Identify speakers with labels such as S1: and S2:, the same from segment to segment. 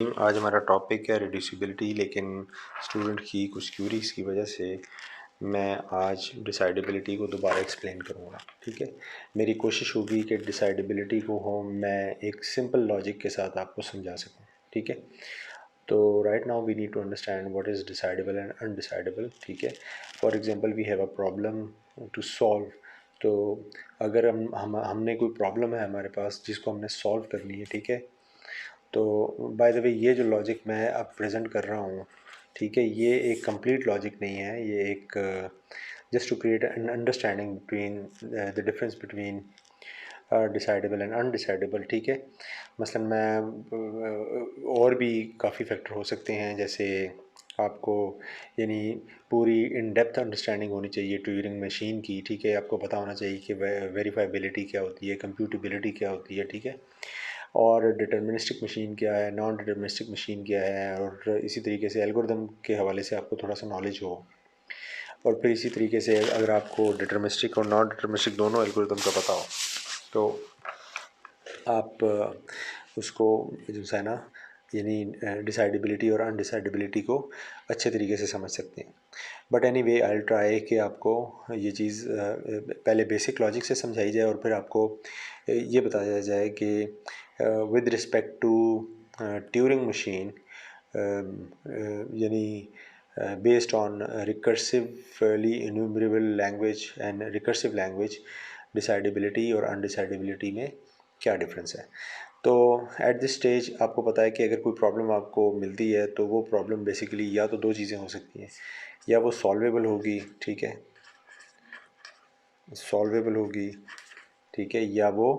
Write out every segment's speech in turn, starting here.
S1: आज हमारा टॉपिक है रिड्यूसिबिलिटी, लेकिन स्टूडेंट की कुछ क्यूरीज की वजह से मैं आज डिसाइडेबिलिटी को दोबारा एक्सप्लेन करूँगा। ठीक है, मेरी कोशिश होगी कि डिसाइडेबिलिटी को मैं एक सिंपल लॉजिक के साथ आपको समझा सकूँ। ठीक है, तो right now we need to understand what is decidable and undecidable. ठीक है, for example we have a problem to solve. तो अगर हमने कोई प्रॉब्लम है हमारे पास जिसको हमने सॉल्व करनी है, ठीक है, तो बाय द वे ये जो लॉजिक मैं अब प्रेजेंट कर रहा हूँ, ठीक है, ये एक कंप्लीट लॉजिक नहीं है, ये एक just to create an understanding between the difference between decidable and undecidable. ठीक है, मसलन मैं और भी काफ़ी फैक्टर हो सकते हैं, जैसे आपको यानी पूरी इन डेप्थ अंडरस्टैंडिंग होनी चाहिए ट्यूरिंग मशीन की। ठीक है, आपको पता होना चाहिए कि वेरीफाइबिलिटी क्या होती है, कंप्यूटेबिलिटी क्या होती है। ठीक है, और डिटर्मिनिस्टिक मशीन क्या है, नॉन डिटर्मिनिस्टिक मशीन क्या है, और इसी तरीके से एल्गोरिदम के हवाले से आपको थोड़ा सा नॉलेज हो। और फिर इसी तरीके से अगर आपको डिटर्मिनिस्टिक और नॉन डिटर्मिनिस्टिक दोनों एल्गोरिदम का पता हो तो आप उसको जो है ना यानी डिसाइडेबिलिटी और अनडिसाइडेबिलिटी को अच्छे तरीके से समझ सकते हैं। But any way I try कि आपको ये चीज़ पहले बेसिक लॉजिक से समझाई जाए और फिर आपको ये बताया जाए कि with respect to Turing machine यानी based on recursively enumerable language and recursive language, decidability और अनडिसाइडेबिलिटी में क्या डिफरेंस है। तो एट दिस स्टेज आपको पता है कि अगर कोई प्रॉब्लम आपको मिलती है तो वो प्रॉब्लम बेसिकली या तो दो चीज़ें हो सकती हैं, या वो सॉल्वेबल होगी, ठीक है, सॉल्वेबल होगी, ठीक है, या वो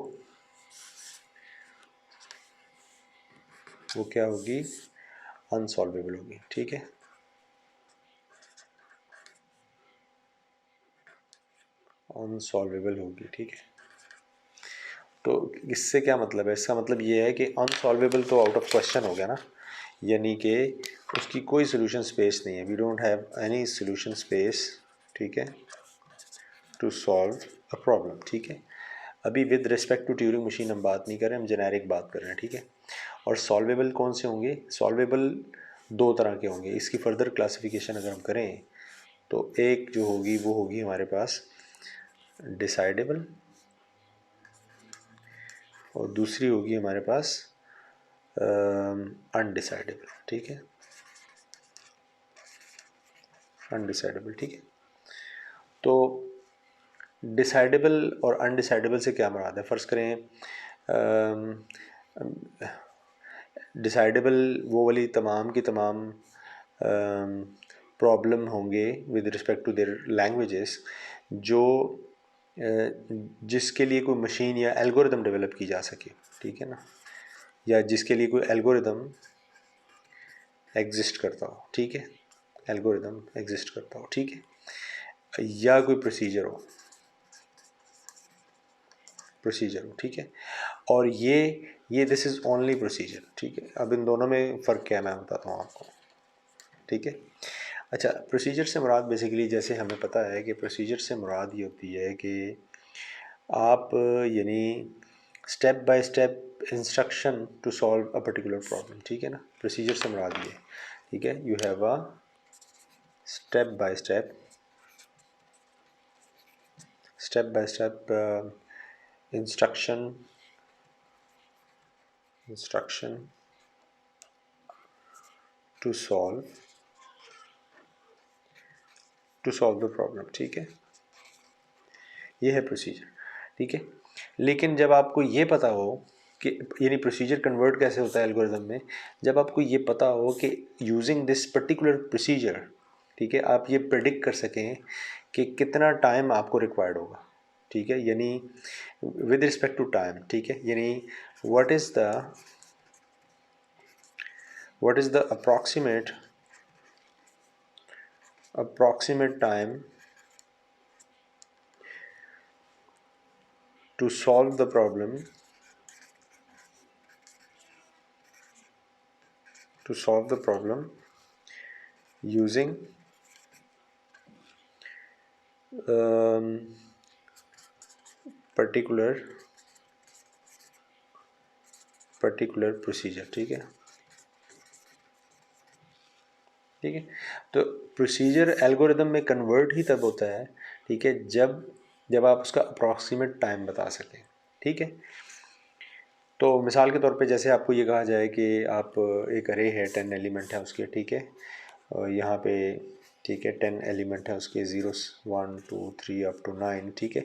S1: क्या होगी, अनसॉल्वेबल होगी। ठीक है, अनसॉल्वेबल होगी। ठीक है, तो इससे क्या मतलब है, इसका मतलब ये है कि अनसॉल्वेबल तो आउट ऑफ क्वेश्चन हो गया ना, यानी कि उसकी कोई सोल्यूशन स्पेस नहीं है, we don't have any solution space, ठीक है, टू सॉल्व अ प्रॉब्लम। ठीक है, अभी with respect to Turing machine हम बात नहीं कर रहे, हम जेनेरिक बात कर रहे हैं। ठीक है, और सॉल्वेबल कौन से होंगे, सॉल्वेबल दो तरह के होंगे। इसकी फर्दर क्लासिफिकेशन अगर हम करें तो एक जो होगी वो होगी हमारे पास डिसाइडेबल, और दूसरी होगी हमारे पास अनडिसाइडेबल। ठीक है, अनडिसाइडेबल। ठीक है, तो डिसाइडेबल और अनडिसाइडेबल से क्या मुराद है, फ़र्ज़ करें डिसाइडेबल वो वाली तमाम की तमाम प्रॉब्लम होंगे with respect to their languages जो जिसके लिए कोई मशीन या एल्गोरिदम डेवलप की जा सके। ठीक है ना, या जिसके लिए कोई एल्गोरिदम एग्जिस्ट करता हो। ठीक है, एल्गोरिदम एग्जिस्ट करता हो। ठीक है, या कोई प्रोसीजर हो। ठीक है, और ये दिस इज़ ओनली प्रोसीजर। ठीक है, अब इन दोनों में फ़र्क क्या है मैं बताता हूँ आपको। ठीक है, अच्छा, प्रोसीजर से मुराद बेसिकली जैसे हमें पता है कि प्रोसीजर से मुराद ये होती है कि आप यानी step by step instruction to solve a particular problem. ठीक है ना, प्रोसीजर से मुराद ये। ठीक है, you have a step by step instruction to solve the problem. ठीक है, ये है प्रोसीजर। ठीक है, लेकिन जब आपको ये पता हो कि यानी प्रोसीजर कन्वर्ट कैसे होता है एल्गोरिदम में, जब आपको ये पता हो कि यूजिंग दिस पर्टिकुलर प्रोसीजर, ठीक है, आप ये प्रेडिक्ट कर सकें कि कितना टाइम आपको रिक्वायर्ड होगा। ठीक है, यानी विद रिस्पेक्ट टू टाइम। ठीक है, यानी what is the approximate time to solve the problem using particular procedure। ठीक है, ठीक है। तो प्रोसीजर एल्गोरिदम में कन्वर्ट ही तब होता है, ठीक है, जब आप उसका अप्रॉक्सीमेट टाइम बता सकें, ठीक है। तो मिसाल के तौर पे जैसे आपको ये कहा जाए कि आप एक अरे है 10 एलिमेंट है उसके, ठीक है, और यहाँ पे ठीक है 10 एलिमेंट है उसके, 0 1 2 3 अप टू 9, ठीक है।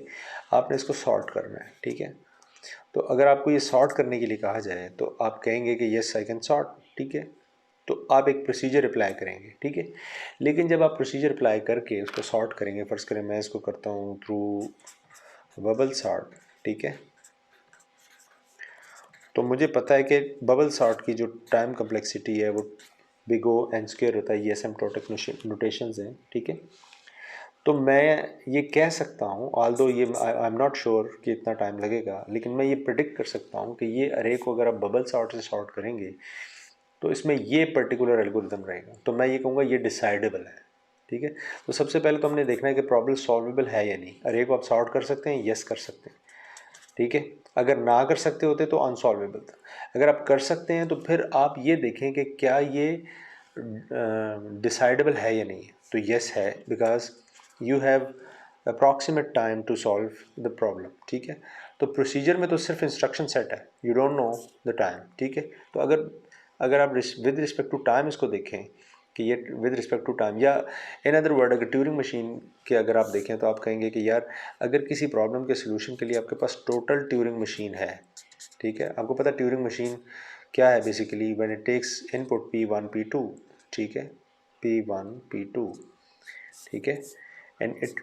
S1: आपने इसको सॉर्ट करना है, ठीक है। तो अगर आपको ये सॉर्ट करने के लिए कहा जाए तो आप कहेंगे कि येस आई कैन सॉर्ट, ठीक है। तो आप एक प्रोसीजर अप्लाई करेंगे, ठीक है। लेकिन जब आप प्रोसीजर अप्लाई करके उसको सॉर्ट करेंगे, फ़र्ज़ करें मैं इसको करता हूँ थ्रू बबल सॉर्ट, ठीक है। तो मुझे पता है कि बबल सॉर्ट की जो टाइम कम्प्लेक्सिटी है वो बिग ओ एन स्क्वायर होता है, ये एसिम्प्टोटिक नोटेशंस हैं, ठीक है। तो मैं ये कह सकता हूँ, ऑल्दो ये आई एम नॉट श्योर कि इतना टाइम लगेगा, लेकिन मैं ये प्रिडिक्ट कर सकता हूँ कि ये अरे को अगर आप बबल सॉर्ट से सॉर्ट करेंगे तो इसमें ये पर्टिकुलर एल्गोरिदम रहेगा। तो मैं ये कहूँगा ये डिसाइडेबल है, ठीक है। तो सबसे पहले तो हमने देखना है कि प्रॉब्लम सॉल्वेबल है या नहीं। अरे को आप सॉर्ट कर सकते हैं, यस कर सकते हैं, ठीक है। अगर ना कर सकते होते तो अनसॉल्वेबल था। अगर आप कर सकते हैं तो फिर आप ये देखें कि क्या ये डिसाइडेबल है या नहीं है। तो यस है, because you have approximate time to solve the problem, ठीक है। तो प्रोसीजर में तो सिर्फ इंस्ट्रक्शन सेट है, you don't know the time, ठीक है। तो अगर आप विद रिस्पेक्ट टू टाइम इसको देखें कि ये विद रिस्पेक्ट टू टाइम, या इन अदर वर्ड अगर ट्यूरिंग मशीन के अगर आप देखें तो आप कहेंगे कि यार अगर किसी प्रॉब्लम के सोल्यूशन के लिए आपके पास टोटल ट्यूरिंग मशीन है, ठीक है। आपको पता है ट्यूरिंग मशीन क्या है basically, when it takes input P1 P2, ठीक है, P1 P2, ठीक है, and it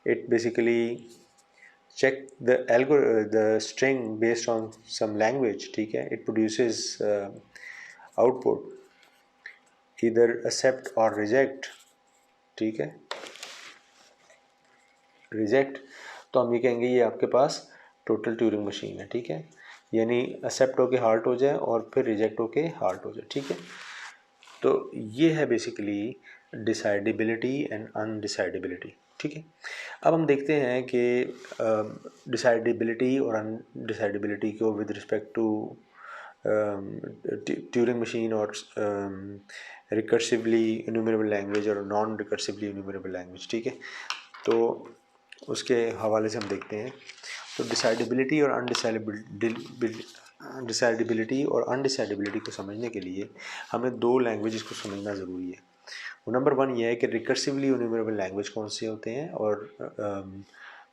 S1: it basically check the string based on some language, ठीक है। it produces output either accept or reject, ठीक है। रिजेक्ट तो हम ये कहेंगे ये आपके पास टोटल ट्यूरिंग मशीन है, ठीक है। यानी एक्सेप्ट होके हार्ट हो जाए और फिर रिजेक्ट होके हार्ट हो जाए, ठीक है। तो ये है बेसिकली डिसाइडेबिलिटी एंड अनडिसाइडेबिलिटी, ठीक है। अब हम देखते हैं कि डिसाइडेबिलिटी और अनडिसाइडेबिलिटी को with respect to Turing machine और रिकर्सिवली इन्यूमरेबल लैंग्वेज और नॉन रिकर्सिवली इन्यूमरेबल लैंग्वेज, ठीक है। तो उसके हवाले से हम देखते हैं। तो डिसाइडेबिलिटी और अनडिसाइडेबिलिटी को समझने के लिए हमें दो लैंग्वेजेस को समझना ज़रूरी है। नंबर वन ये है कि रिकर्सिवली इन्यूमरेबल लैंग्वेज कौन से होते हैं और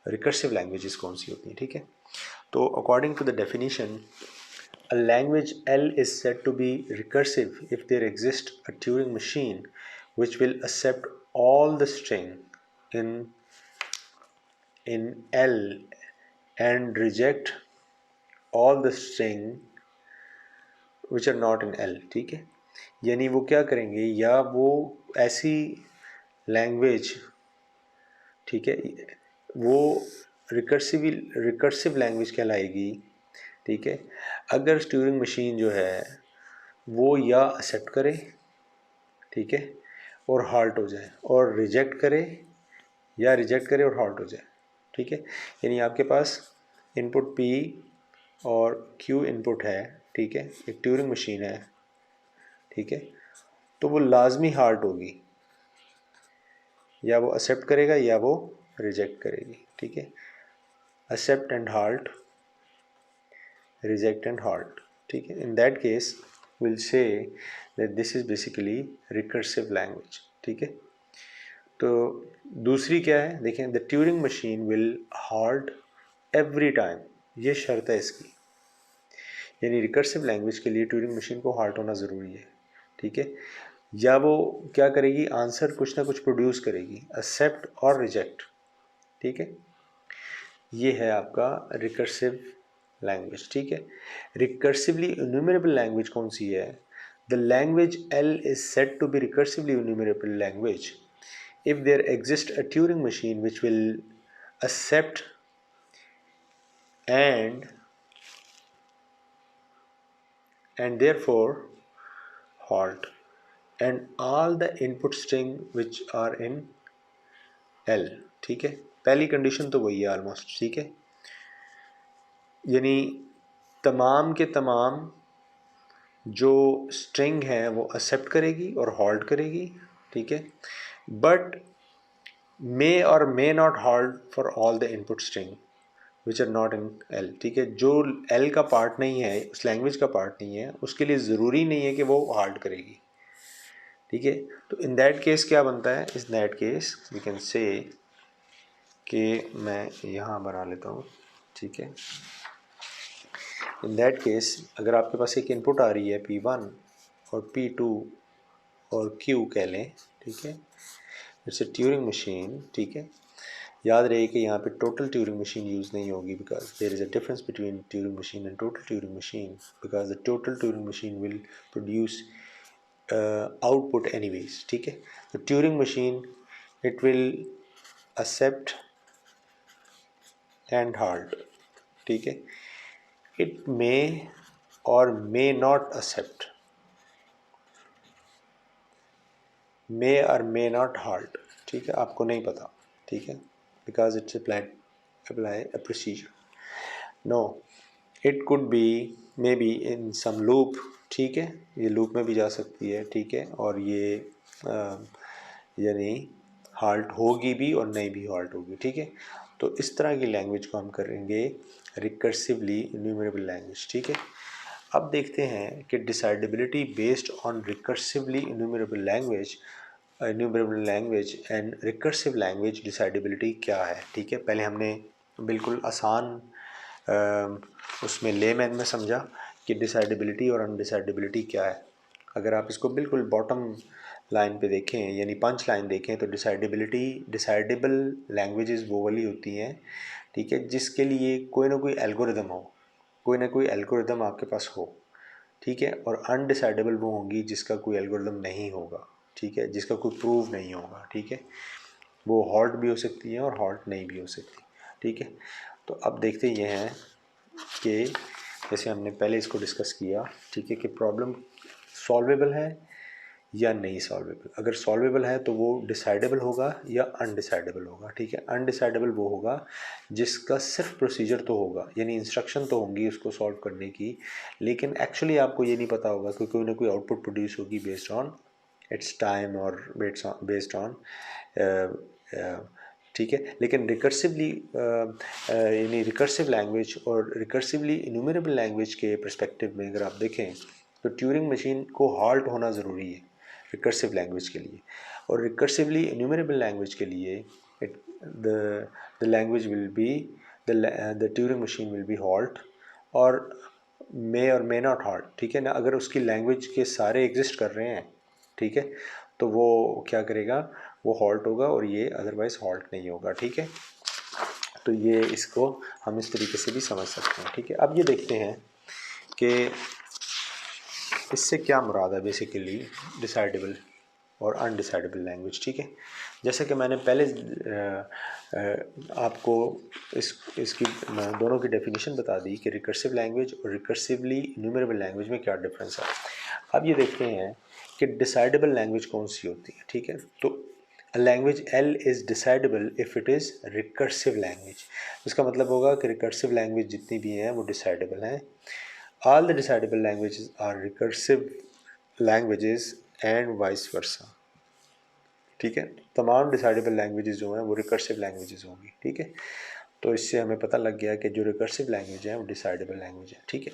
S1: रिकर्सिव लैंग्वेजेस कौन सी होती हैं, ठीक है। तो according to the definition, a language L is said to be recursive if there exists a Turing machine which will accept all the string in L and reject all the string which are not in L, ठीक है। यानी वो क्या करेंगे, या वो ऐसी language, ठीक है, वो रिकर्सिव लैंग्वेज कहलाएगी, ठीक है, अगर ट्यूरिंग मशीन जो है वो या एक्सेप्ट करे, ठीक है, और हाल्ट हो जाए, और रिजेक्ट करे या रिजेक्ट करे और हाल्ट हो जाए, ठीक है। यानी आपके पास इनपुट P और Q इनपुट है, ठीक है, एक ट्यूरिंग मशीन है, ठीक है। तो वो लाजमी हाल्ट होगी, या वो एक्सेप्ट करेगा या वो रिजेक्ट करेगी, ठीक है। Accept and halt, reject and halt, ठीक है। In that case will say that this is basically recursive language, ठीक है। तो दूसरी क्या है देखें, the Turing machine will halt every time, ये शर्त है इसकी। यानी रिकर्सिव लैंग्वेज के लिए ट्यूरिंग मशीन को हाल्ट होना ज़रूरी है, ठीक है। या वो क्या करेगी, आंसर कुछ ना कुछ प्रोड्यूस करेगी, एक्सेप्ट और रिजेक्ट, ठीक है। ये है आपका रिकर्सिव लैंग्वेज, ठीक है। रिकर्सिवली इन्यूमरेबल लैंग्वेज कौन सी है, the language L is said to be recursively enumerable language if there exists a Turing machine which will accept and therefore halt and all the input string which are in L, ठीक है। पहली condition तो वही है almost, ठीक है। यानी तमाम के तमाम जो स्ट्रिंग है वो एक्सेप्ट करेगी और हॉल्ट करेगी, ठीक है, बट मे और may not halt for all the input string which are not in L, ठीक है, जो एल का पार्ट नहीं है, उस लैंग्वेज का पार्ट नहीं है, उसके लिए ज़रूरी नहीं है कि वो हॉल्ट करेगी, ठीक है। तो इन दैट केस क्या बनता है, इस दैट केस वी कैन से कि मैं यहाँ बना लेता हूँ, ठीक है। इन दैट केस अगर आपके पास एक इनपुट आ रही है P1 और P2 और Q कह लें, ठीक है, इट्स ए ट्यूरिंग मशीन, ठीक है। याद रहे कि यहाँ पे टोटल ट्यूरिंग मशीन यूज़ नहीं होगी, because there is a difference between Turing machine and total Turing machine, because the total Turing machine will produce output anyways, ठीक है। तो Turing machine it will accept and halt, ठीक है, it may और may not accept, मे और may not halt, ठीक है, आपको नहीं पता, ठीक है, because it's apply a procedure. No, it could be may be in some loop, ठीक है, ये लूप में भी जा सकती है, ठीक है, और ये यानी हॉल्ट होगी भी और नहीं भी हॉल्ट होगी, ठीक है। तो इस तरह की लैंग्वेज को हम करेंगे रिकर्सिवली इन्यूमरेबल लैंग्वेज, ठीक है। अब देखते हैं कि decidability based on recursively enumerable language and recursive language decidability क्या है, ठीक है। पहले हमने बिल्कुल आसान उसमें लेमैन में समझा कि डिसाइडेबिलिटी और अनडिसाइडेबिलिटी क्या है। अगर आप इसको बिल्कुल बॉटम लाइन पे देखें, यानी पंच लाइन देखें, तो डिसाइडेबल लैंग्वेजेस वो वाली होती हैं, ठीक है, जिसके लिए कोई ना कोई एल्गोरिदम हो, कोई ना कोई एल्गोरिदम आपके पास हो, ठीक है। और अनडिसाइडेबल वो होंगी जिसका कोई एल्गोरिदम नहीं होगा, ठीक है, जिसका कोई प्रूफ नहीं होगा, ठीक है। वो हॉल्ट भी हो सकती है और हॉल्ट नहीं भी हो सकती, ठीक है। तो अब देखते ये हैं कि जैसे हमने पहले इसको डिस्कस किया, ठीक है, कि प्रॉब्लम सॉल्वेबल है या नहीं सॉल्वेबल। अगर सॉल्वेबल है तो वो डिसाइडेबल होगा या अनडिसाइडेबल होगा, ठीक है। अनडिसाइडेबल वो होगा जिसका सिर्फ प्रोसीजर तो होगा, यानी इंस्ट्रक्शन तो होंगी उसको सॉल्व करने की, लेकिन एक्चुअली आपको ये नहीं पता होगा कि कोई ना कोई आउटपुट प्रोड्यूस होगी बेस्ड ऑन इट्स टाइम और बेस्ड ऑन, ठीक है। लेकिन रिकर्सिवली यानी रिकर्सिव लैंग्वेज और रिकर्सिवली इन्यूमरेबल लैंग्वेज के पर्सपेक्टिव में अगर आप देखें तो ट्यूरिंग मशीन को हॉल्ट होना ज़रूरी है रिकर्सिव लैंग्वेज के लिए, और रिकर्सिवली इन्यूमरेबल लैंग्वेज के लिए the language will be the Turing machine will be halt और मे नॉट हॉल्ट, ठीक है ना। अगर उसकी लैंग्वेज के सारे एग्जिस्ट कर रहे हैं, ठीक है, तो वो क्या करेगा, वो हॉल्ट होगा और ये अदरवाइज हॉल्ट नहीं होगा, ठीक है। तो ये इसको हम इस तरीके से भी समझ सकते हैं, ठीक है। अब ये देखते हैं कि इससे क्या मुराद है बेसिकली डिसाइडेबल और अनडिसाइडेबल लैंग्वेज, ठीक है। जैसे कि मैंने पहले आपको इसकी दोनों की डेफिनेशन बता दी कि रिकर्सिव लैंग्वेज और रिकर्सिवली इन्यूमरेबल लैंग्वेज में क्या डिफरेंस है। अब ये देखते हैं कि डिसाइडेबल लैंग्वेज कौन सी होती है, ठीक है। तो a language L is decidable if it is recursive language. इसका मतलब होगा कि रिकर्सिव लैंग्वेज जितनी भी हैं वो डिसाइडेबल हैं। All the decidable languages are recursive languages and vice versa, ठीक है। तमाम डिसाइडेबल लैंग्वेजेस जो हैं वो रिकर्सिव लैंग्वेजेस होंगी, ठीक है। तो इससे हमें पता लग गया कि जो रिकर्सिव लैंग्वेज है वो डिसाइडेबल लैंग्वेज है, ठीक है।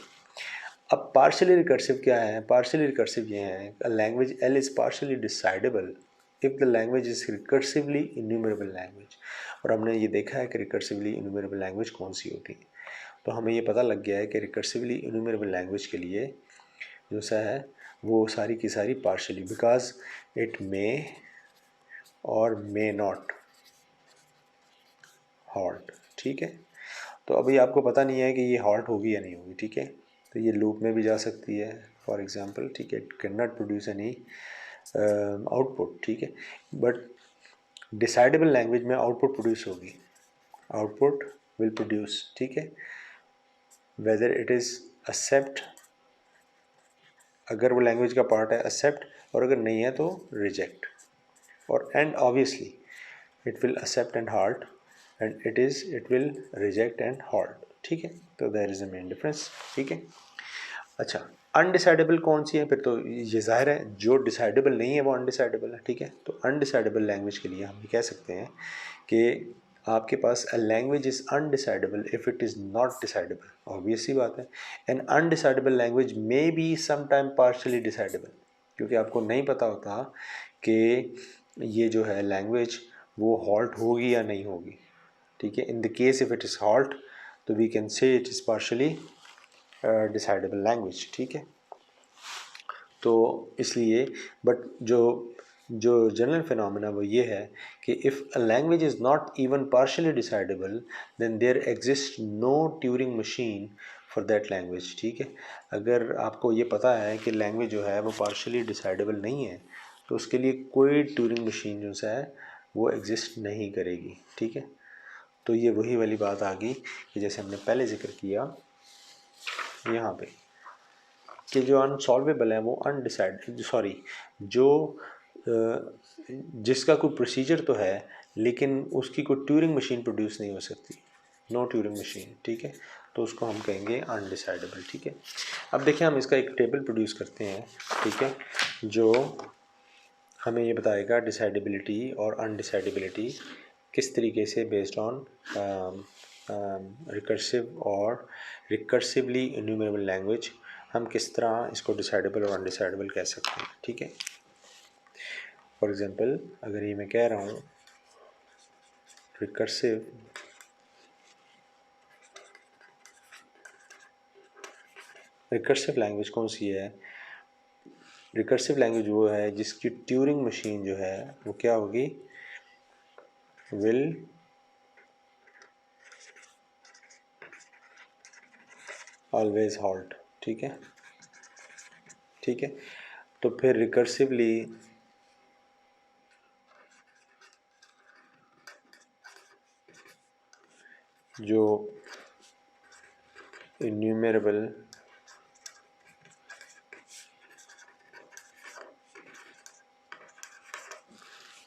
S1: अब पार्शियली रिकर्सिव क्या है, पार्शियली रिकर्सिव ये है language L is partially decidable if the language is recursively enumerable language. और हमने ये देखा है कि रिकर्सिवली इन्यूमरेबल लैंग्वेज कौन सी होती है। तो हमें ये पता लग गया है कि रिकर्सिवली इन्यूमरेबल लैंग्वेज के लिए जो सा है वो सारी की सारी पार्शियली, बिकॉज इट मे और मे नॉट हॉल्ट, ठीक है। तो अभी आपको पता नहीं है कि ये हॉल्ट होगी या नहीं होगी, ठीक है। तो ये लूप में भी जा सकती है फॉर एग्जांपल, ठीक है, it can not produce any output, ठीक है। बट डिसाइडेबल लैंग्वेज में आउटपुट प्रोड्यूस होगी, आउटपुट विल प्रोड्यूस, ठीक है, वेदर इट इज़ एक्सेप्ट, अगर वो लैंग्वेज का पार्ट है एक्सेप्ट, और अगर नहीं है तो रिजेक्ट, और and obviously it will accept and halt, and it will reject and halt, ठीक है। तो there is a main difference, ठीक है। अच्छा, अनडिसाइडेबल कौन सी है? फिर तो ये ज़ाहिर है जो डिसाइडेबल नहीं है वो अनडिसाइडेबल है, ठीक है। तो अनडिसाइडेबल लैंग्वेज के लिए हम ये कह सकते हैं कि आपके पास a language is undecidable if it is not decidable. Obvious सी बात है। An undecidable language may be some time partially decidable, क्योंकि आपको नहीं पता होता कि ये जो है लैंग्वेज वो हॉल्ट होगी या नहीं होगी, ठीक है। In the case if it is halt तो we can say it is partially decidable language, ठीक है। तो इसलिए बट जो जो जनरल फिनोमेना वो ये है कि if a language is not even partially decidable then there exist no Turing machine for that language, ठीक है। अगर आपको ये पता है कि लैंग्वेज जो है वो पार्शली डिसाइडेबल नहीं है तो उसके लिए कोई ट्यूरिंग मशीन जो है वो एग्जिस्ट नहीं करेगी, ठीक है। तो ये वही वाली बात आ गई कि जैसे हमने पहले जिक्र किया यहाँ पे कि जो अनसॉल्वेबल है वो अनडिसाइड सॉरी जो जिसका कोई प्रोसीजर तो है लेकिन उसकी कोई ट्यूरिंग मशीन प्रोड्यूस नहीं हो सकती, नो ट्यूरिंग मशीन, ठीक है। तो उसको हम कहेंगे अनडिसाइडेबल, ठीक है। अब देखिए हम इसका एक टेबल प्रोड्यूस करते हैं, ठीक है, जो हमें ये बताएगा डिसाइडेबिलिटी और अनडिसाइडेबिलिटी किस तरीके से बेस्ड ऑन रिकर्सिव और रिकर्सिवली इन्यूमरेबल लैंग्वेज हम किस तरह इसको डिसाइडेबल और अनडिसाइडेबल कह सकते हैं, ठीक है। फॉर एग्जांपल अगर ये मैं कह रहा हूँ रिकर्सिव रिकर्सिव लैंग्वेज कौन सी है? रिकर्सिव लैंग्वेज वो है जिसकी ट्यूरिंग मशीन जो है वो क्या होगी, विल ऑलवेज हॉल्ट, ठीक है, ठीक है। तो फिर रिकर्सिवली जो इन्यूमरेबल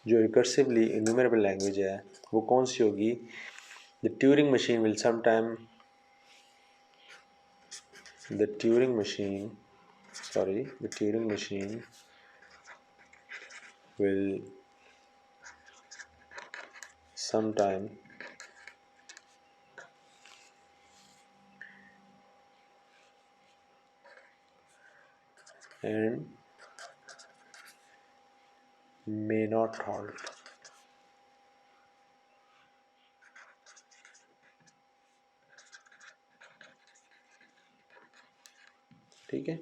S1: जो रिकर्सिवली इन्यूमरेबल लैंग्वेज है वो कौन सी होगी? The Turing machine will sometime the Turing machine the Turing machine will sometime and may not halt, ठीक है।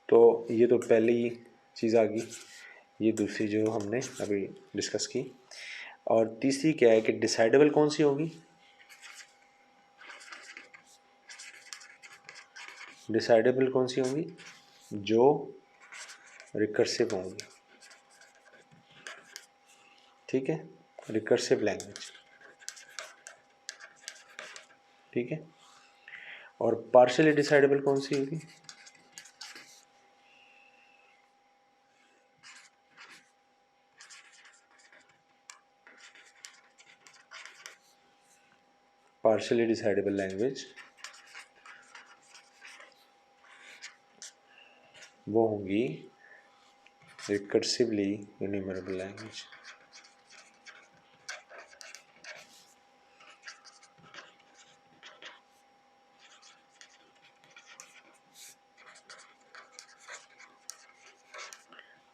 S1: तो ये तो पहली चीज़ आ गई, ये दूसरी जो हमने अभी डिस्कस की। और तीसरी क्या है कि डिसाइडेबल कौन सी होगी? डिसाइडेबल कौन सी होंगी? जो रिकर्सिव होंगी, ठीक है, रिकर्सिव लैंग्वेज, ठीक है। और पार्शियली डिसाइडेबल कौन सी होगी? पार्शियली डिसाइडेबल लैंग्वेज वो होंगी रिकर्सिवली इन्यूमरेबल लैंग्वेज,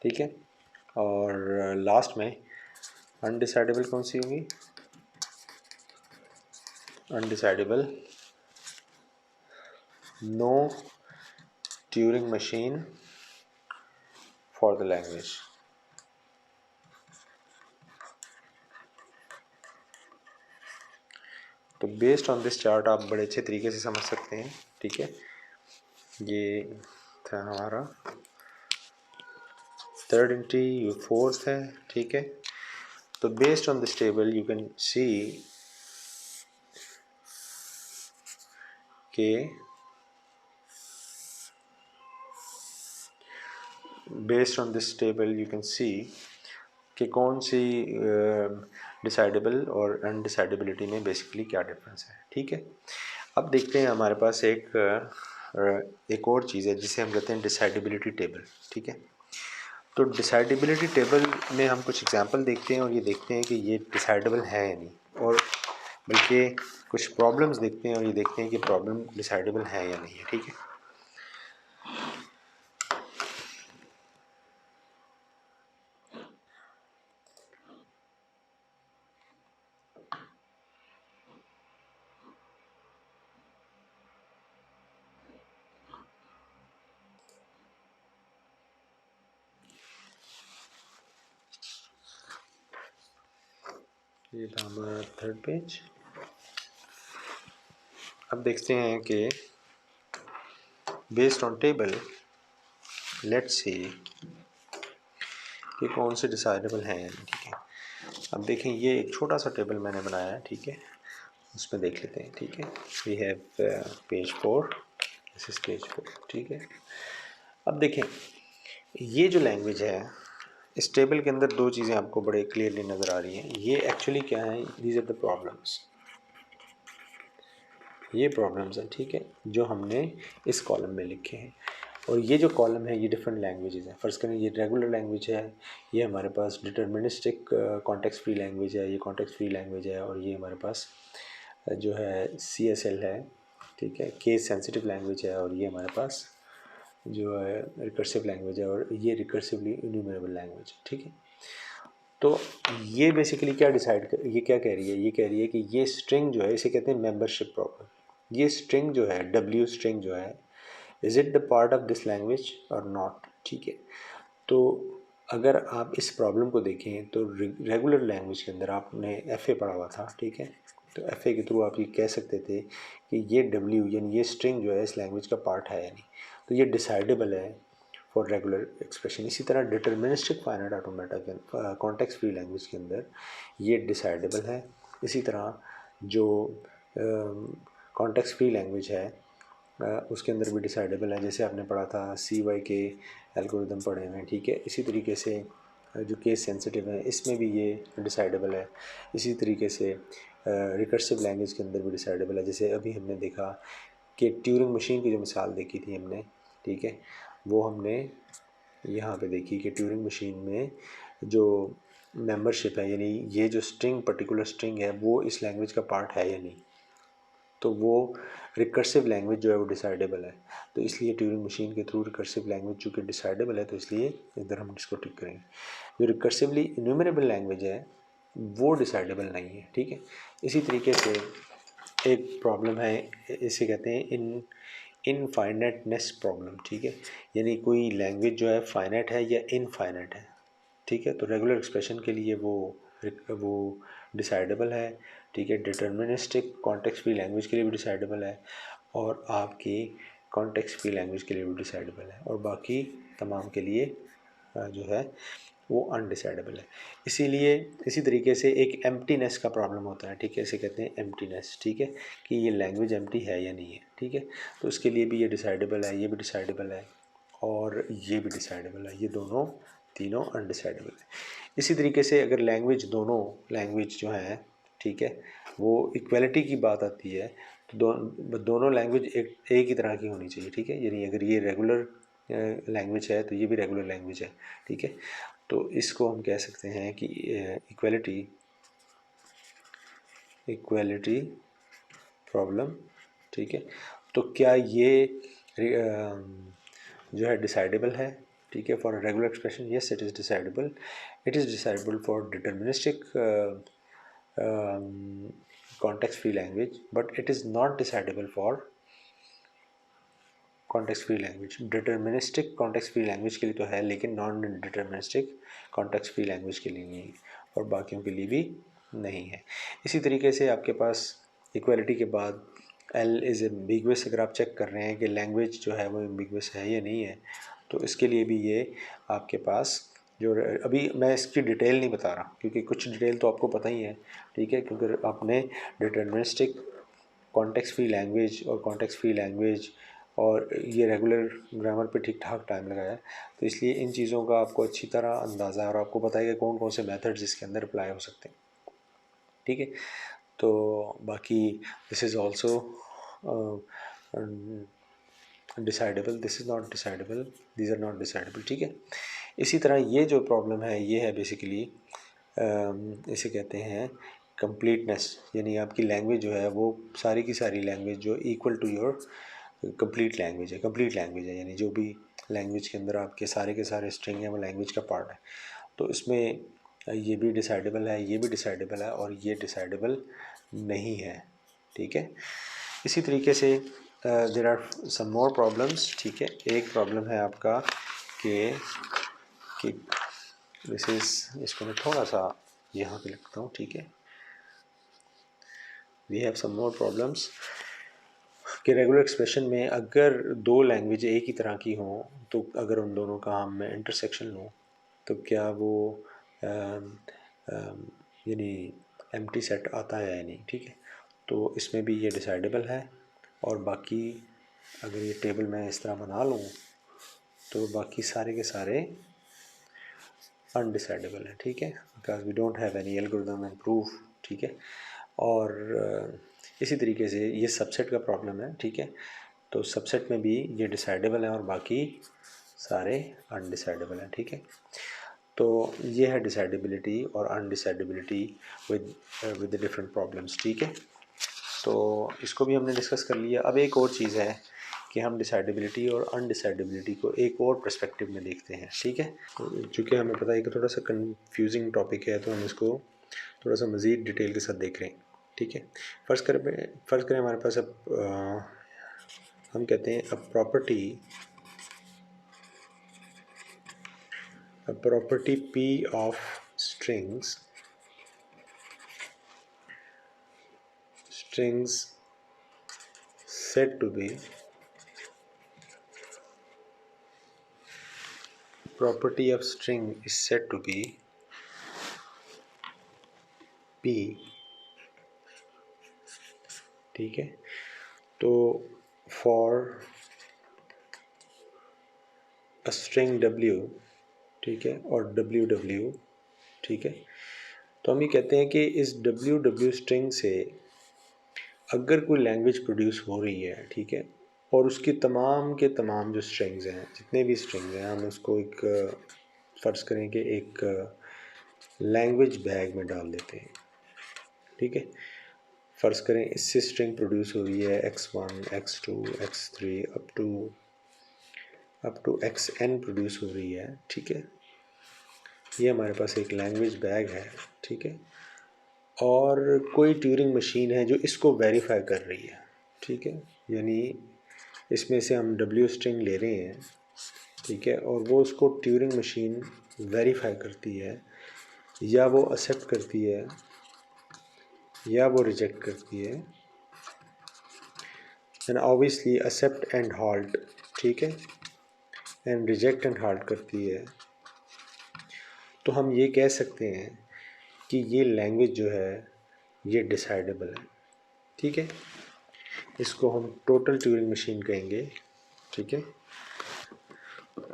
S1: ठीक है। और लास्ट में अनडिसाइडेबल कौन सी होगी? Undecidable no Turing machine for the language, तो बेस्ड ऑन दिस चार्ट आप बड़े अच्छे तरीके से समझ सकते हैं, ठीक है। ये था हमारा थर्ड एंट्री, ये फोर्थ है, ठीक है। तो based on this table you can see के based on this table you can see कि कौन सी डिसाइडेबल और अनडिसाइडेबिलिटी में बेसिकली क्या डिफरेंस है, ठीक है। अब देखते हैं हमारे पास एक एक और चीज़ है जिसे हम कहते हैं डिसाइडेबिलिटी टेबल, ठीक है। तो डिसाइडेबिलिटी टेबल में हम कुछ एग्जांपल देखते हैं और ये देखते हैं कि ये डिसाइडेबल है या नहीं, और बल्कि कुछ प्रॉब्लम्स देखते हैं और ये देखते हैं कि प्रॉब्लम डिसाइडेबल है या नहीं है, ठीक है। ये था हमारा थर्ड पेज। अब देखते हैं कि based on table let's see कि कौन से डिसाइडेबल हैं या नहीं, ठीक है। अब देखें, ये एक छोटा सा टेबल मैंने बनाया है, ठीक है, उसमें देख लेते हैं, ठीक है। We have page 4, this is page 4, ठीक है। अब देखें, ये जो लैंग्वेज है, इस टेबल के अंदर दो चीज़ें आपको बड़े क्लियरली नज़र आ रही हैं। ये एक्चुअली क्या है, दीज आर द प्रॉब्लम्स, ये प्रॉब्लम्स हैं, ठीक है, जो हमने इस कॉलम में लिखे हैं। और ये जो कॉलम है ये डिफरेंट लैंग्वेजेस हैं। फर्स्ट करें, ये रेगुलर लैंग्वेज है, ये हमारे पास डिटर्मिनिस्टिक कॉन्टेक्स्ट फ्री लैंग्वेज है, ये कॉन्टेक्स्ट फ्री लैंग्वेज है, और ये हमारे पास जो है CSL है, ठीक है, केस सेंसिटिव लैंग्वेज है, और ये हमारे पास जो है रिकर्सिव लैंग्वेज है, और ये रिकर्सिवली इन्यूमरेबल लैंग्वेज है, ठीक है। तो ये बेसिकली क्या डिसाइड कर, ये क्या कह रही है, ये कह रही है कि ये स्ट्रिंग जो है इसे कहते हैं मेंबरशिप प्रॉब्लम। ये स्ट्रिंग जो है, W स्ट्रिंग जो है, is it the part of this language और नॉट, ठीक है। तो अगर आप इस प्रॉब्लम को देखें तो रेगुलर लैंग्वेज के अंदर आपने FA पढ़ा हुआ था, ठीक है। तो FA के थ्रू आप ये कह सकते थे कि ये W यानी ये स्ट्रिंग जो है इस लैंग्वेज का पार्ट है या नहीं, तो ये डिसाइडेबल है फॉर रेगुलर एक्सप्रेशन। इसी तरह डिटर्मिनिस्टिक फाइनाइट ऑटोमेटा के कॉन्टेक्स्ट फ्री लैंग्वेज के अंदर ये डिसाइडेबल है। इसी तरह जो कॉन्टेक्स्ट फ्री लैंग्वेज है उसके अंदर भी डिसाइडेबल है, जैसे आपने पढ़ा था CY के एल्गोरिदम पढ़े हुए हैं, ठीक है। इसी तरीके से जो केस सेंसिटिव है इसमें भी ये डिसाइडेबल है। इसी तरीके से रिकर्सिव लैंग्वेज के अंदर भी डिसाइडेबल है, जैसे अभी हमने देखा कि ट्यूरिंग मशीन की जो मिसाल देखी थी हमने, ठीक है, वो हमने यहाँ पे देखी कि ट्यूरिंग मशीन में जो मेंबरशिप है, यानी ये जो स्ट्रिंग पर्टिकुलर स्ट्रिंग है वो इस लैंग्वेज का पार्ट है या नहीं, तो वो रिकर्सिव लैंग्वेज जो है वो डिसाइडेबल है। तो इसलिए ट्यूरिंग मशीन के थ्रू रिकर्सिव लैंग्वेज चूँकि डिसाइडेबल है तो इसलिए इधर हम इसको टिक करेंगे। जो रिकर्सिवली इन्यूमरेबल लैंग्वेज है वो डिसाइडेबल नहीं है, ठीक है। इसी तरीके से एक प्रॉब्लम है, इसे कहते हैं इनफाइनाइटनेस प्रॉब्लम, ठीक है। यानी कोई लैंग्वेज जो है फाइनाइट है या इनफाइनाइट है, ठीक है। तो रेगुलर एक्सप्रेशन के लिए वो डिसाइडेबल है, ठीक है। डिटर्मिनिस्टिक कॉन्टेक्स्ट फ्री लैंग्वेज के लिए भी डिसाइडेबल है, और आपकी कॉन्टेक्स्ट फ्री लैंग्वेज के लिए भी डिसाइडेबल है, और बाकी तमाम के लिए जो है वो अनडिसाइडेबल है। इसीलिए इसी तरीके से एक एम्प्टीनेस का प्रॉब्लम होता है, ठीक है, इसे कहते हैं एम्प्टीनेस, ठीक है, कि ये लैंग्वेज एम्प्टी है या नहीं है, ठीक है। तो उसके लिए भी ये डिसाइडेबल है, ये भी डिसाइडेबल है, और ये भी डिसाइडेबल है, ये दोनों तीनों अनडिसाइडेबल है। इसी तरीके से अगर दोनों लैंग्वेज जो हैं, ठीक है, वो इक्वलिटी की बात आती है तो दोनों लैंग्वेज एक ही तरह की होनी चाहिए, ठीक है। यानी अगर ये रेगुलर लैंग्वेज है तो ये भी रेगुलर लैंग्वेज है, ठीक है। तो इसको हम कह सकते हैं कि इक्वलिटी प्रॉब्लम, ठीक है। तो क्या ये जो है डिसाइडेबल है, ठीक है, for regular expression? Yes, it is decidable. It is decidable for deterministic context free language, but it is not decidable for context free language. Deterministic context free language के लिए तो है, लेकिन non deterministic context free language के लिए नहीं, और बाकियों के लिए भी नहीं है। इसी तरीके से आपके पास इक्वलिटी के बाद L इज़ एम्बिगुअस, अगर आप चेक कर रहे हैं कि लैंग्वेज जो है वो एम्बिगुअस है या नहीं है, तो इसके लिए भी ये आपके पास जो, अभी मैं इसकी डिटेल नहीं बता रहा क्योंकि कुछ डिटेल तो आपको पता ही है, ठीक है, क्योंकि आपने डिटर्मिनिस्टिक कॉन्टेक्स्ट फ्री लैंग्वेज और कॉन्टेक्स्ट फ्री लैंग्वेज और ये रेगुलर ग्रामर पे ठीक ठाक टाइम लगाया है, तो इसलिए इन चीज़ों का आपको अच्छी तरह अंदाज़ा है और आपको पता है कि कौन कौन से मेथड्स इसके अंदर अप्लाई हो सकते हैं, ठीक है। तो बाकी this is also decidable, this is not decidable, these are not decidable, ठीक है। इसी तरह ये जो प्रॉब्लम है ये है बेसिकली इसे कहते हैं कंप्लीटनेस, यानी आपकी लैंग्वेज जो है वो सारी की सारी लैंग्वेज जो equal to your complete language है, कंप्लीट लैंग्वेज है, यानी जो भी लैंग्वेज के अंदर आपके सारे स्ट्रिंग है वो लैंग्वेज का पार्ट है। तो इसमें ये भी डिसाइडेबल है, ये भी डिसाइडेबल है और ये डिसाइडेबल नहीं है, ठीक है। इसी तरीके से there are some more problems, ठीक है। एक प्रॉब्लम है आपका कि दिस इज, इसको मैं थोड़ा सा यहाँ पे लिखता हूँ, ठीक है। We have some more problems कि रेगुलर एक्सप्रेशन में अगर दो लैंग्वेज एक ही तरह की हों तो अगर उन दोनों का हम मैं इंटरसेक्शन लूँ तो क्या वो यानी एम्प्टी सेट आता है या नहीं, ठीक है। तो इसमें भी ये डिसाइडेबल है और बाकी अगर ये टेबल मैं इस तरह बना लूँ तो बाकी सारे के सारे अनडिसाइडेबल है, ठीक है, because we don't have any algorithm and proof, ठीक है। और इसी तरीके से ये सबसेट का प्रॉब्लम है, ठीक है। तो सबसेट में भी ये डिसाइडेबल है और बाकी सारे अनडिसाइडेबल हैं, ठीक है। तो ये है डिसाइडेबिलिटी और अनडिसाइडेबिलिटी विद डिफरेंट प्रॉब्लम्स, ठीक है। तो इसको भी हमने डिस्कस कर लिया। अब एक और चीज़ है कि हम डिसाइडेबिलिटी और अनडिसाइडेबिलिटी को एक और पर्सपेक्टिव में देखते हैं, ठीक है। तो चूँकि हमें पता है कि थोड़ा सा कंफ्यूजिंग टॉपिक है तो हम इसको थोड़ा सा मज़ीद डिटेल के साथ देख रहे हैं, ठीक है। फ़र्ज़ करें हमारे पास अब हम कहते हैं a property P of strings said to be property of string is said to be P, ठीक है। तो फॉर अ स्ट्रिंग W, ठीक है, और WW, ठीक है। तो हम ये कहते हैं कि इस WW स्ट्रिंग से अगर कोई लैंग्वेज प्रोड्यूस हो रही है, ठीक है, और उसकी तमाम के तमाम जो स्ट्रिंग्स हैं, जितने भी स्ट्रिंग्स हैं, हम उसको एक फ़र्ज़ करें कि एक लैंग्वेज बैग में डाल देते हैं, ठीक है। फ़र्ज़ करें इससे स्ट्रिंग प्रोड्यूस हो रही है x1 x2 x3 up to xn produce हो रही है, ठीक है। ये हमारे पास एक लैंग्वेज बैग है, ठीक है, और कोई ट्यूरिंग मशीन है जो इसको वेरीफाई कर रही है, ठीक है। यानी इसमें से हम W स्ट्रिंग ले रहे हैं, ठीक है, और वो उसको ट्यूरिंग मशीन वेरीफाई करती है, या वो एक्सेप्ट करती है या वो रिजेक्ट करती है, and obviously accept and halt, ठीक है, एंड रिजेक्ट एंड हॉल्ट करती है। तो हम ये कह सकते हैं कि ये लैंग्वेज जो है ये डिसाइडेबल है, ठीक है। इसको हम टोटल ट्यूरिंग मशीन कहेंगे, ठीक है।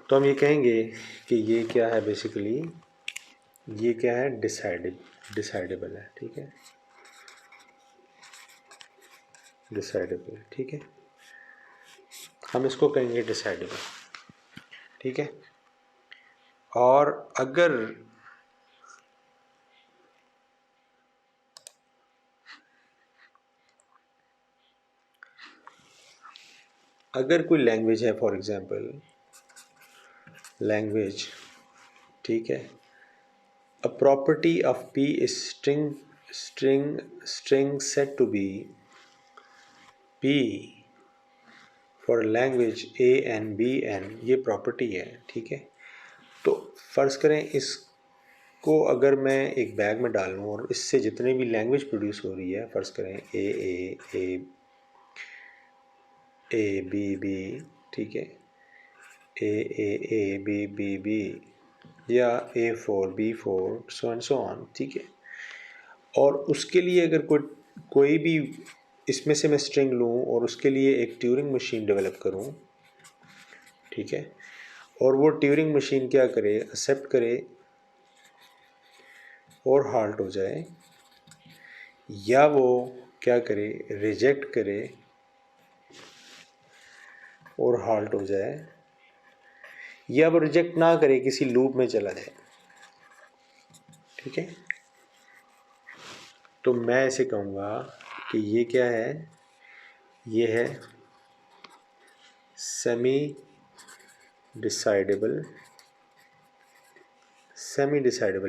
S1: तो हम ये कहेंगे कि ये क्या है, बेसिकली ये क्या है, डिसाइडेबल है, ठीक है, डिसाइडेबल है, ठीक है। हम इसको कहेंगे डिसाइडेबल, ठीक है। और अगर कोई लैंग्वेज है, फॉर एग्जांपल लैंग्वेज, ठीक है, a property of P is string set to be P for language ANBN, ये प्रॉपर्टी है, ठीक है। तो फ़र्ज़ करें इसको अगर मैं एक बैग में डालूँ और इससे जितने भी लैंग्वेज प्रोड्यूस हो रही है, फ़र्ज़ करें A B, ठीक है, A B या A4 B4 so and so on, ठीक है। और उसके लिए अगर कोई भी इसमें से मैं स्ट्रिंग लूँ और उसके लिए एक ट्यूरिंग मशीन डेवलप करूँ, ठीक है, और वो ट्यूरिंग मशीन क्या करे, एक्सेप्ट करे और हाल्ट हो जाए, या वो क्या करे, रिजेक्ट करे और हाल्ट हो जाए, या अब रिजेक्ट ना करे, किसी लूप में चला जाए, ठीक है। तो मैं ऐसे कहूँगा कि ये क्या है, ये है सेमी डिसाइडेबल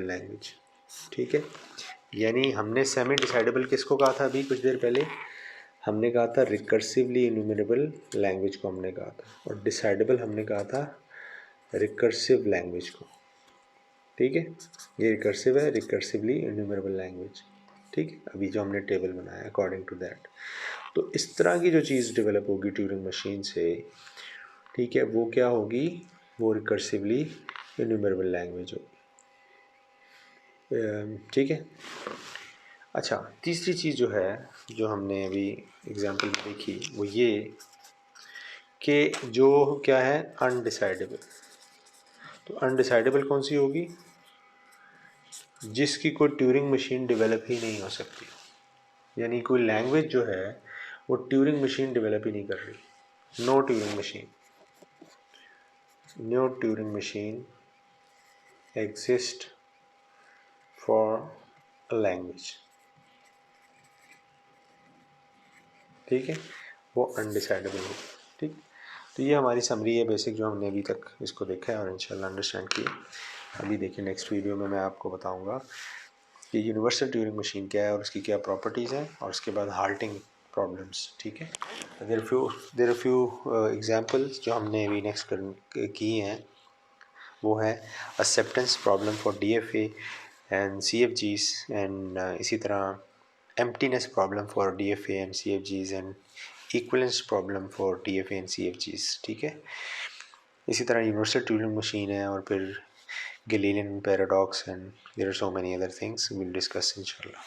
S1: लैंग्वेज, ठीक है। यानी हमने सेमी डिसाइडेबल किसको कहा था अभी कुछ देर पहले, हमने कहा था रिकर्सिवली इन्यूमरेबल लैंग्वेज को हमने कहा था, और डिसाइडेबल हमने कहा था रिकर्सिव लैंग्वेज को, ठीक है। ये रिकर्सिव है, रिकर्सिवली इन्यूमरेबल लैंग्वेज, ठीक है। अभी जो हमने टेबल बनाया अकॉर्डिंग टू दैट, तो इस तरह की जो चीज़ डेवलप होगी ट्यूरिंग मशीन से, ठीक है, वो क्या होगी, वो रिकर्सिवली इन्यूमरेबल लैंग्वेज होगी, ठीक है। अच्छा, तीसरी चीज़ जो है, जो हमने अभी एग्जांपल में देखी, वो ये कि जो क्या है अनडिसाइडेबल। तो अनडिसाइडेबल कौन सी होगी, जिसकी कोई ट्यूरिंग मशीन डेवलप ही नहीं हो सकती, यानी कोई लैंग्वेज जो है वो ट्यूरिंग मशीन डेवलप ही नहीं कर रही। No Turing machine exist for a language, ठीक है, वो अनडिसाइडेबल है, ठीक। तो ये हमारी समरी है बेसिक, जो हमने अभी तक इसको देखा है और इंशाल्लाह अंडरस्टैंड किया। अभी देखिए नेक्स्ट वीडियो में मैं आपको बताऊंगा कि यूनिवर्सल ट्यूरिंग मशीन क्या है और उसकी क्या प्रॉपर्टीज़ हैं, और उसके बाद हाल्टिंग प्रॉब्लम्स, ठीक है। देयर फ्यू एग्जांपल्स जो हमने अभी नेक्स्ट की हैं, वो है acceptance problem for DFA and CFGs, and इसी तरह emptiness problem for DFA and CFGs, and equivalence problem for DFA and CFGs, ठीक है। इसी तरह यूनिवर्सल ट्यूरिंग मशीन है, और फिर Galilean paradox, and there are so many other things we'll discuss inshallah.